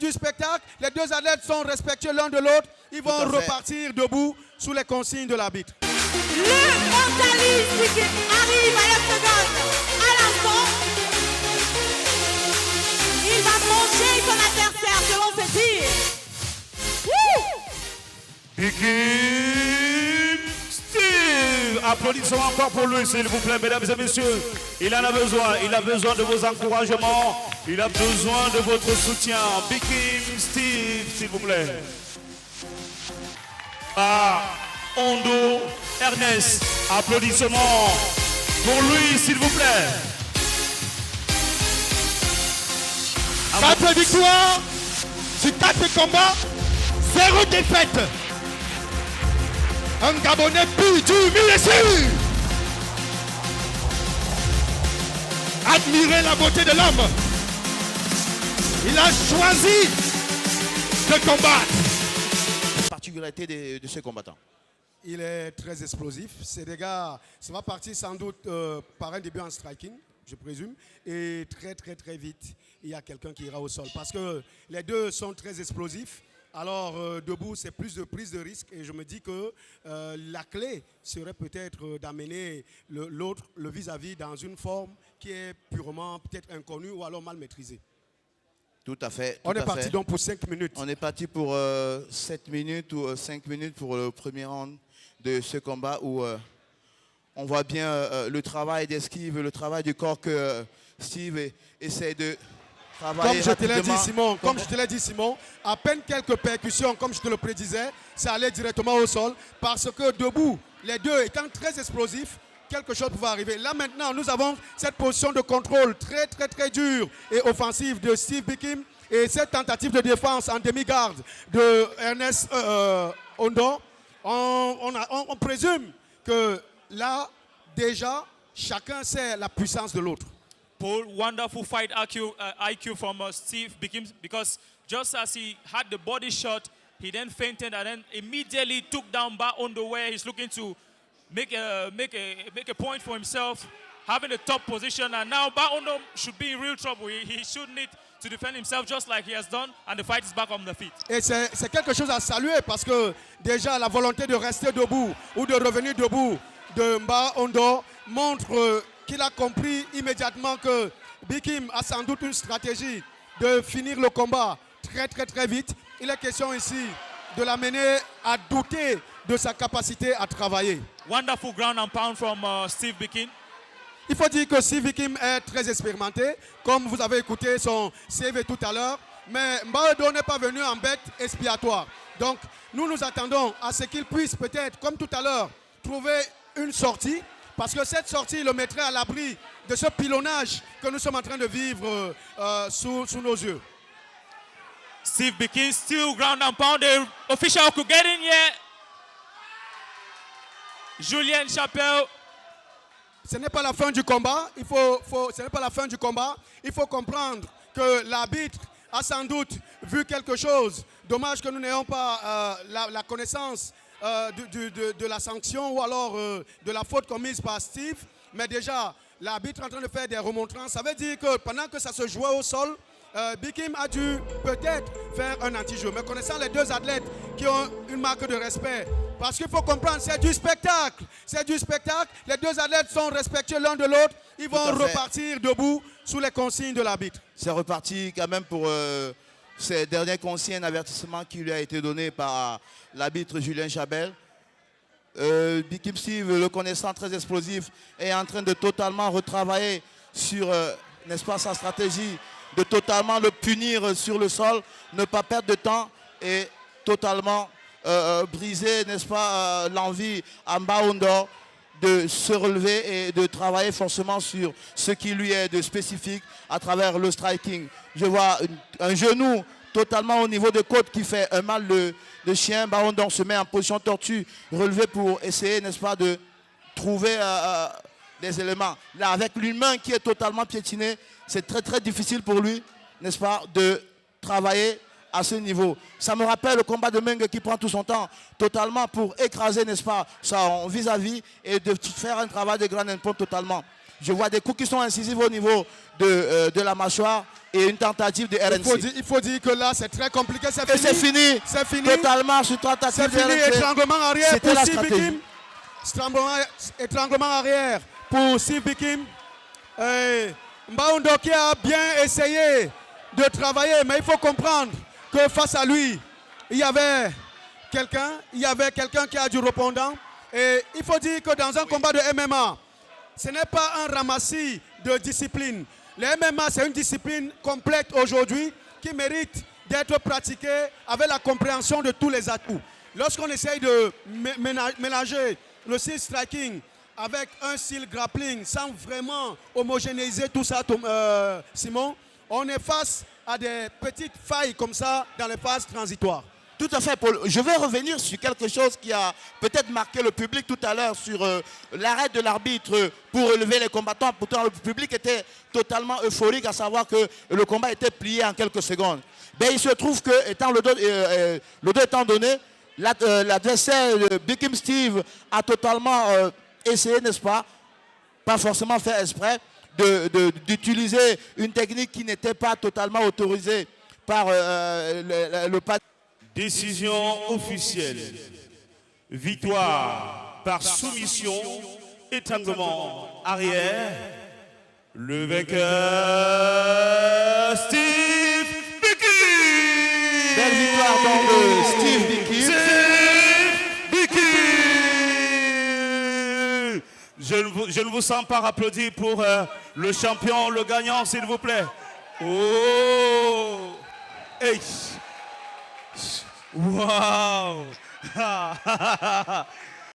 du spectacle. Les deux athlètes sont respectueux l'un de l'autre. Ils vont repartir debout sous les consignes de l'arbitre. Le mentaliste qui arrive à la seconde, à l'instant. Il va manger son adversaire selon ses tirs. Bikim Steve. Applaudissons encore pour lui, s'il vous plaît, mesdames et messieurs. Il en a besoin. Il a besoin de vos encouragements. Il a besoin de votre soutien. Bikim Steve, s'il vous plaît. Ondo Ernest. Applaudissements pour lui, s'il vous plaît. 4 victoires sur 4 combats, 0 défaite. Un Gabonais pur, dur, sûr. Admirez la beauté de l'homme. Il a choisi de combattre. La particularité de ce combattant. Il est très explosif. Ces dégâts, ça va partir sans doute par un début en striking, je présume. Et très vite, il y a quelqu'un qui ira au sol. Parce que les deux sont très explosifs. Alors, debout, c'est plus de prise de risque. Et je me dis que la clé serait peut-être d'amener l'autre, le vis-à-vis, dans une forme qui est purement peut-être inconnue ou alors mal maîtrisée. Tout à fait. On est parti donc pour 5 minutes. On est parti pour 7 minutes ou 5 minutes pour le premier round de ce combat où on voit bien le travail d'esquive, le travail du corps que Steve essaie de travailler. Comme je te l'ai dit, Simon, à peine quelques percussions, comme je te le prédisais, ça allait directement au sol. Parce que debout, les deux étant très explosifs, quelque chose pouvait arriver. Là maintenant, nous avons cette position de contrôle très dure et offensive de Steve Bikim et cette tentative de défense en demi-garde de Ernest Ondo. On présume que là, déjà, chacun sait la puissance de l'autre. Paul, wonderful fight IQ from Steve Bikim, because just as he had the body shot, he then fainted and then immediately took down Ba Ondo, where he's looking to make a point for himself, having the top position, and now Ba Ondo should be in real trouble. He should need to defend himself just like he has done, and the fight is back on the feet. Et c'est quelque chose à saluer parce que déjà la volonté de rester debout ou de revenir debout de Ba Ondo montre qu'il a compris immédiatement que Bikim a sans doute une stratégie de finir le combat très vite. Il est question ici de l'amener à douter de sa capacité à travailler. Wonderful ground and pound from Steve Bikim. Il faut dire que Steve Bikim est très expérimenté, comme vous avez écouté son CV tout à l'heure, mais Ba Ondo n'est pas venu en bête expiatoire. Donc nous nous attendons à ce qu'il puisse peut-être, comme tout à l'heure, trouver une sortie, parce que cette sortie le mettrait à l'abri de ce pilonnage que nous sommes en train de vivre sous nos yeux. Steve Bikim still ground and pound. The official could get in here. Julien Chapelle. Ce n'est pas la fin du combat. Ce n'est pas la fin du combat. Il faut comprendre que l'arbitre a sans doute vu quelque chose. Dommage que nous n'ayons pas la connaissance de la sanction ou alors de la faute commise par Steve. Mais déjà, l'arbitre est en train de faire des remontrances. Ça veut dire que pendant que ça se jouait au sol, Bikim a dû peut-être faire un anti-jeu. Mais connaissant les deux athlètes qui ont une marque de respect, parce qu'il faut comprendre, c'est du spectacle. C'est du spectacle. Les deux athlètes sont respectueux l'un de l'autre. Ils vont repartir debout sous les consignes de l'arbitre. C'est reparti quand même pour ces derniers consignes, un avertissement qui lui a été donné par l'arbitre Julien Chabel. Bikim Steve, le connaissant très explosif, est en train de totalement retravailler sur, n'est-ce pas, sa stratégie, de totalement le punir sur le sol, ne pas perdre de temps et totalement briser, n'est-ce pas, l'envie à Ba Ondo de se relever et de travailler forcément sur ce qui lui est de spécifique à travers le striking. Je vois un genou totalement au niveau de côte qui fait un mal de chien. Ba Ondo se met en position tortue, relevé pour essayer, n'est-ce pas, de trouver des éléments. Là, avec l'une main qui est totalement piétinée, c'est très difficile pour lui, n'est-ce pas, de travailler à ce niveau. Ça me rappelle le combat de Meng qui prend tout son temps totalement pour écraser, n'est-ce pas, son vis-à-vis et de faire un travail de grand endpoint totalement. Je vois des coups qui sont incisifs au niveau de la mâchoire et une tentative de RNC. Il faut dire que là, c'est très compliqué. C'est Et fini. c'est fini. C'est fini. Totalement sur tentative C'est de fini. RNC. Étranglement arrière C'était pour la Steve stratégie. Bikim. Étranglement arrière pour Steve Bikim. Mbaundo qui a bien essayé de travailler, mais il faut comprendre que face à lui, il y avait quelqu'un qui a du répondant. Et il faut dire que dans un combat de MMA, ce n'est pas un ramassis de discipline. Le MMA, c'est une discipline complète aujourd'hui qui mérite d'être pratiquée avec la compréhension de tous les atouts. Lorsqu'on essaye de mélanger le style striking avec un style grappling sans vraiment homogénéiser tout ça, Simon, on est face à des petites failles comme ça dans les phases transitoires. Tout à fait, Paul. Je vais revenir sur quelque chose qui a peut-être marqué le public tout à l'heure sur l'arrêt de l'arbitre pour relever les combattants. Pourtant, le public était totalement euphorique, à savoir que le combat était plié en quelques secondes. Ben, il se trouve que, étant le dos étant donné, l'adversaire Bikim Steve a totalement essayé, n'est-ce pas forcément fait exprès, d'utiliser une technique qui n'était pas totalement autorisée par le pas. Décision officielle. Victoire par soumission, étranglement arrière. Le vainqueur, Steve Bikim. Belle victoire donc de Steve Bikim. Je ne vous sens pas applaudir pour le champion, le gagnant, s'il vous plaît. Oh! Hey! Wow!